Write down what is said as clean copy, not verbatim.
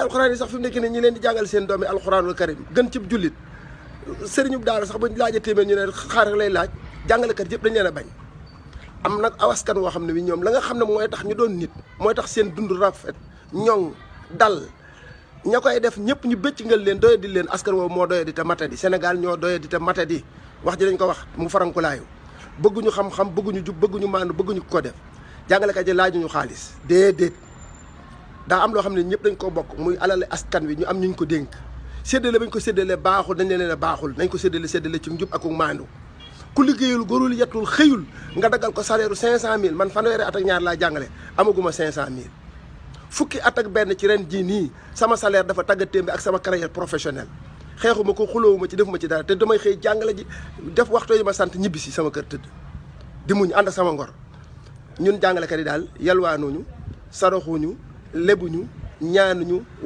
alxuraan yi sax fi mu nekk nii ñi leen di jàngal seen doomi alxuraanul karim gën cib jullit sëriñu daara sax ba laajee téeméer ñu ne xaar lay laaj jàngalekat yëpp dañ leen a bañ. am nag awaskan woo xam ne wi ñoom la nga xam ne mooy tax ñu doon nit mooy tax seen dund rafet ñoŋ dal ña koy def ñëpp ñu bëcc ngal leen doye di leen askan woowu moo doye di te matadi Sénégal ñoo doye di te matadi wax ji dañ ko wax mu farankulaayu bëgguñu xam-xam bëgguñu jub bëgguñu maandu bëgguñu ko def jàngalekat yi laajuñu xaalis déedéet daa am loo xam ne ñëpp dañ ko bokk muy alal askan wi ñu am ñu ko dénk séddale bañ ko séddale baaxul dañ leen a baaxul nañ ko séddale ci njub ak maandu ku liggéeyul góorul yettul xëyul nga daggal ko salaire 500000 man fanweeri at ak ñaar laa jàngale amaguma 500000 fukki at ak benn ci ren jii nii sama salaire dafa tàggatémbe ak sama carrière professionnelle xeexuma ko xuloowuma ci defuma ci dara te damay xëy jàngale ji def waxtu yi ma sant ñibbi si sama kër tëdd di muñ ànd ak sama ngor ñun jàngalekat yi daal yalwaanuñu saraxuñu lebuñu ñaanuñu